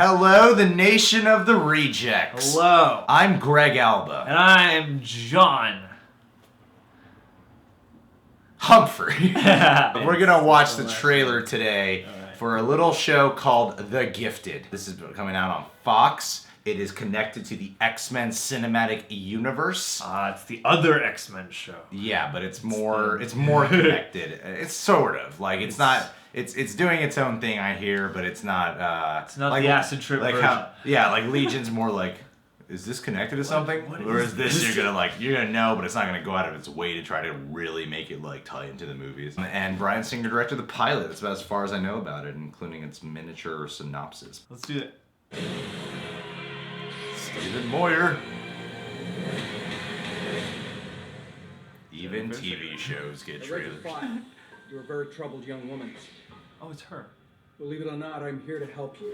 Hello, the nation of the rejects. Hello. I'm Greg Alba. And I'm John. Humphrey. We're going to watch the trailer today for a little show called The Gifted. This is coming out on Fox. It is connected to the X-Men cinematic universe. It's the other X-Men show. Yeah, but it's more connected. It's sort of like it's not. It's doing its own thing, I hear, but it's not. It's not like, the acid trip like version. Like Legion's more like, is this connected to something? Or is this you're gonna know, but it's not gonna go out of its way to try to really make it like tie into the movies. And Bryan Singer directed the pilot. That's about as far as I know about it, including its miniature synopsis. Let's do it. Stephen Moyer. Even TV shows get trailers. You're a very troubled young woman. Oh, it's her. Believe it or not, I'm here to help you.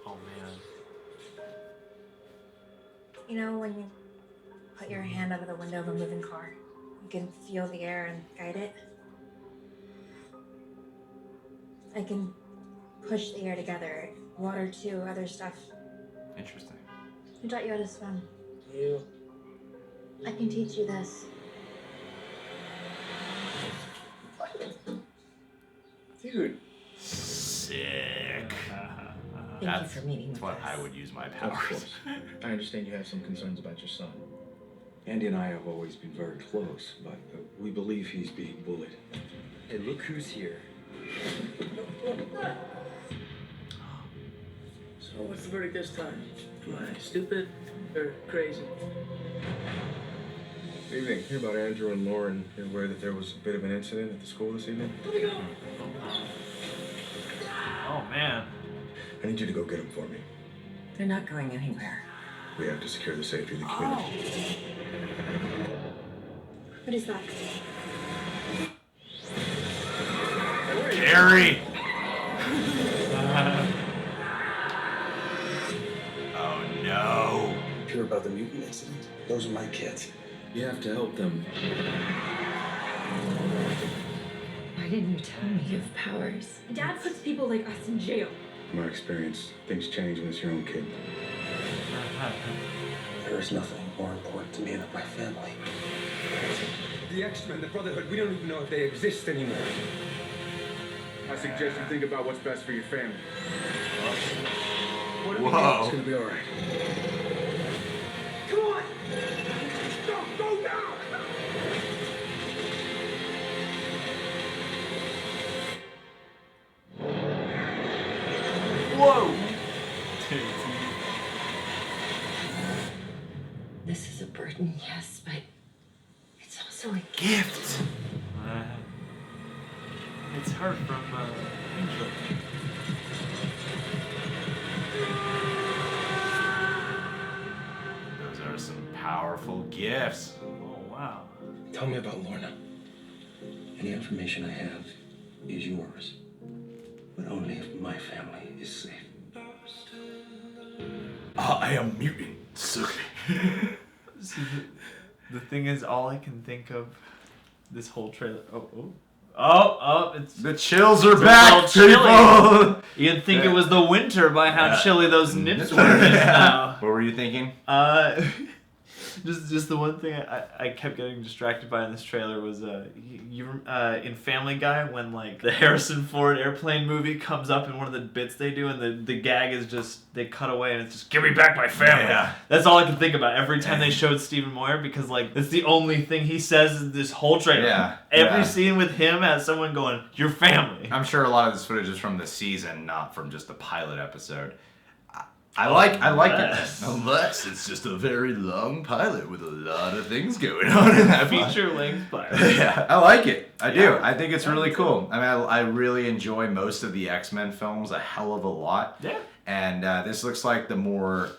Oh, man. You know, when you put your hand over the window of a moving car, you can feel the air and guide it. I can push the air together, water too, other stuff. Interesting. Who taught you how to swim? You. I can teach you this. Dude. Sick. Thank you for meeting That's with what us. I would use my Of powers. course. I understand you have some concerns about your son. Andy and I have always been very close, but we believe he's being bullied. Hey, look who's here. So what's the verdict this time? Am I stupid or crazy? What do you think? Hear about Andrew and Lauren. You're aware that there was a bit of an incident at the school this evening? Oh, man. I need you to go get him for me. They're not going anywhere. We have to secure the safety of the community. What is that? Gary! Oh no. Hear about the mutant incident? Those are my kids. You have to help them. Why didn't you tell me you have powers? Dad puts people like us in jail. In my experience, things change when it's your own kid. There is nothing more important to me than my family. The X-Men, the Brotherhood, we don't even know if they exist anymore. I suggest you think about what's best for your family. What do we do? Whoa. It's gonna be all right. Come on! Go now! Whoa. This is a burden, yes, but it's also a Gift! It's her from Angel. Those are some powerful gifts. Oh, wow. Tell me about Lorna. Any information I have is yours, but only if my family is safe. I am mutant. Suck me. See, the thing is, all I can think of this whole trailer. It's The chills are It's a back, little chilly. people! You'd think it was the winter by how Yeah. chilly those nips were just now. What were you thinking? Just the one thing I kept getting distracted by in this trailer was in Family Guy when like the Harrison Ford airplane movie comes up in one of the bits they do and the gag is just they cut away and it's just give me back my family. Yeah. That's all I can think about every time they showed Stephen Moyer because like that's the only thing he says in this whole trailer. Yeah. Every Yeah. scene with him has someone going your family. I'm sure a lot of this footage is from the season, not from just the pilot episode. I like it. Unless it's just a very long pilot with a lot of things going on in that Feature length pilot. Yeah, I like it. I do. I think it's really cool. I mean, I really enjoy most of the X-Men films a hell of a lot. Yeah. And this looks like the more,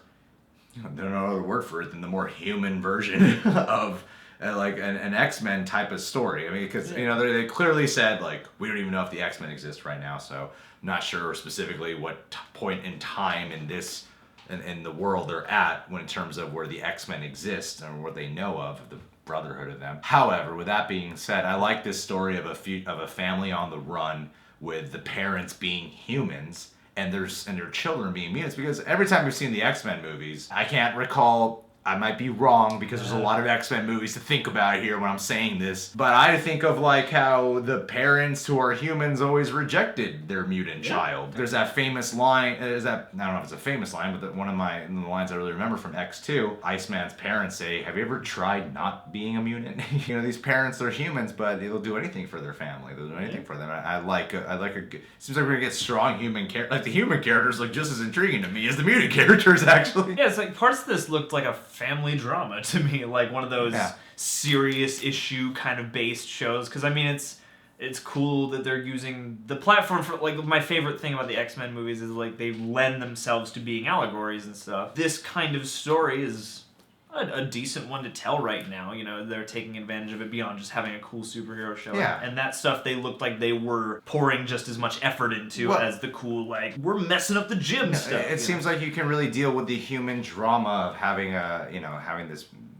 I don't know another word for it, than the more human version of like an X-Men type of story. I mean, because, you know, they clearly said, like, we don't even know if the X-Men exist right now, so I'm not sure specifically what point in time in this, in the world they're at when in terms of where the X-Men exist and what they know of the brotherhood of them. However, with that being said, I like this story of a family on the run with the parents being humans and their children being mutants, because every time we've seen the X-Men movies, I can't recall, I might be wrong because there's a lot of X-Men movies to think about here when I'm saying this, but I think of like how the parents who are humans always rejected their mutant child. There's that famous line, I don't know if it's a famous line, but one of the lines I really remember from X2, Iceman's parents say, have you ever tried not being a mutant? You know, these parents, they're humans, but they'll do anything for their family. They'll do anything for them. I like a good, seems like we're gonna get strong human characters. Like the human characters look just as intriguing to me as the mutant characters, actually. Yeah, it's like parts of this looked like a family drama to me, like one of those serious issue kind of based shows. Because I mean, it's cool that they're using the platform for, like, my favorite thing about the X-Men movies is like they lend themselves to being allegories and stuff. This kind of story is a decent one to tell right now. You know, they're taking advantage of it beyond just having a cool superhero show. Yeah. And that stuff they looked like they were pouring just as much effort into as the cool, like, we're messing up the gym stuff. It seems like you can really deal with the human drama of having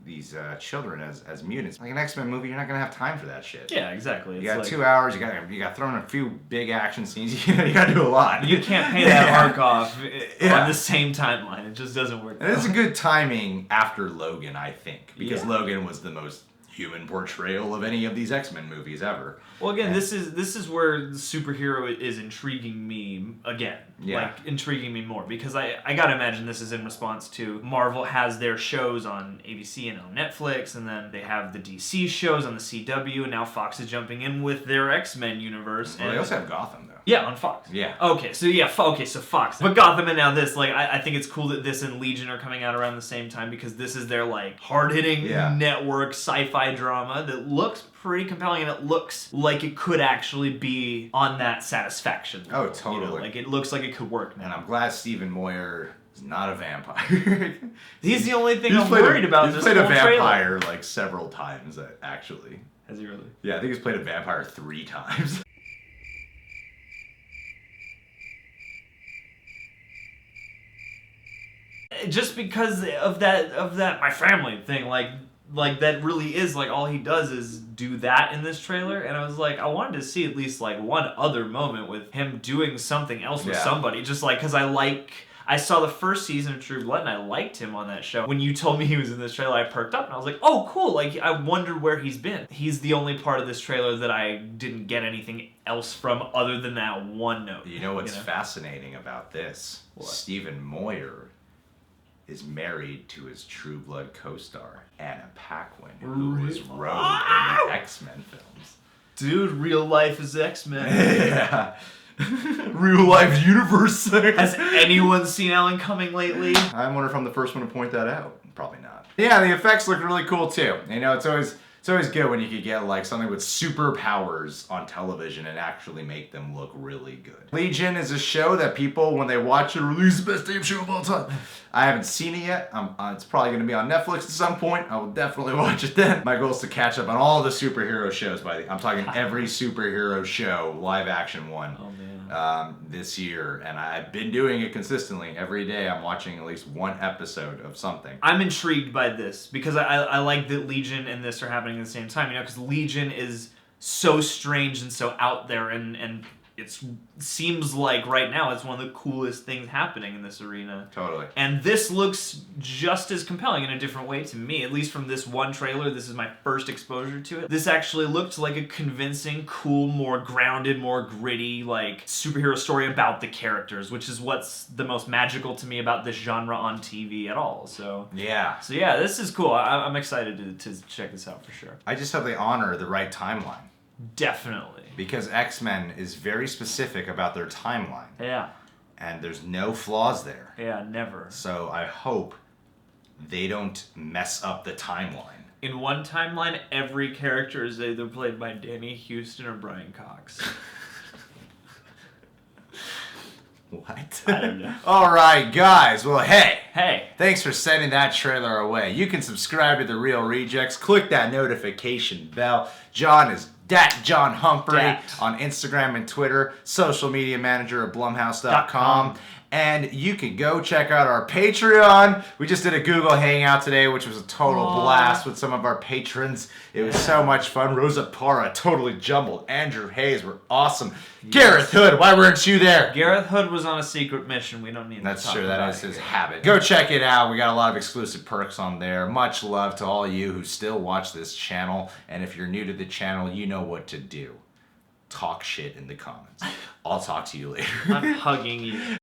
these children as mutants. Like an X-Men movie, you're not gonna have time for that shit. Yeah, exactly. You got 2 hours. You got thrown a few big action scenes. You got to do a lot. You can't pay that arc off on the same timeline. It just doesn't work. And it's a good timing after Logan, I think, because Logan was the most human portrayal of any of these X-Men movies ever. Well, again, this is where the superhero is intriguing me again. Yeah. Like, intriguing me more. Because I gotta imagine this is in response to Marvel has their shows on ABC and on Netflix, and then they have the DC shows on the CW, and now Fox is jumping in with their X-Men universe. Well, and they also have Gotham, though. Yeah, on Fox. Yeah. Okay, so Fox. But Gotham and now this, like, I think it's cool that this and Legion are coming out around the same time, because this is their, like, hard-hitting network sci-fi drama that looks pretty compelling, and it looks like it could actually be on that satisfaction. Oh, totally. You know, like, it looks like it could work now. And I'm glad Stephen Moyer is not a vampire. He's the only thing I'm worried about in this whole He's played a vampire trailer. like several times, actually. Has he really? Yeah, I think he's played a vampire 3 times. Just because of that my family thing, like that really is like all he does is do that in this trailer, and I was like, I wanted to see at least like one other moment with him doing something else with somebody, just like because I saw the first season of True Blood and I liked him on that show. When you told me he was in this trailer, I perked up and I was like, oh cool, like I wondered where he's been. He's the only part of this trailer that I didn't get anything else from other than that one note. You know what's fascinating about this? What? Stephen Moyer is married to his True Blood co-star, Anna Paquin, who was Rogue in the X-Men films. Dude, real life is X-Men. Yeah. Real life universe. Has anyone seen Alan Cumming lately? I wonder if I'm the first one to point that out. Probably not. Yeah, the effects look really cool too. You know, it's always good when you could get like something with superpowers on television and actually make them look really good. Legion is a show that people, when they watch it, release the best damn show of all time. I haven't seen it yet. It's probably going to be on Netflix at some point. I will definitely watch it then. My goal is to catch up on all the superhero shows. I'm talking every superhero show, live action one. Oh man. This year, and I've been doing it consistently. Every day I'm watching at least one episode of something. I'm intrigued by this because I like that Legion and this are happening at the same time, you know, because Legion is so strange and so out there, and it seems like right now it's one of the coolest things happening in this arena. Totally. And this looks just as compelling in a different way to me, at least from this one trailer. This is my first exposure to it. This actually looked like a convincing, cool, more grounded, more gritty, like, superhero story about the characters, which is what's the most magical to me about this genre on TV at all. So yeah, this is cool. I'm excited to check this out for sure. I just hope they honor the right timeline. Definitely. Because X-Men is very specific about their timeline. Yeah. And there's no flaws there. Yeah, never. So I hope they don't mess up the timeline. In one timeline, every character is either played by Danny Houston or Brian Cox. What? I don't know. All right, guys. Well, hey. Thanks for sending that trailer away. You can subscribe to The Real Rejects. Click that notification bell. John is John Humphrey on Instagram and Twitter. Social media manager at Blumhouse.com. And you can go check out our Patreon. We just did a Google Hangout today, which was a total blast with some of our patrons. It was so much fun. Rosa Parra, totally jumbled. Andrew Hayes were awesome. Gareth Hood, why weren't you there? Gareth Hood was on a secret mission. We don't need That's to talk true. about That is it his here. habit. Go check it out. We got a lot of exclusive perks on there. Much love to all you who still watch this channel. And if you're new to the channel, you know what to do. Talk shit in the comments. I'll talk to you later. I'm hugging you.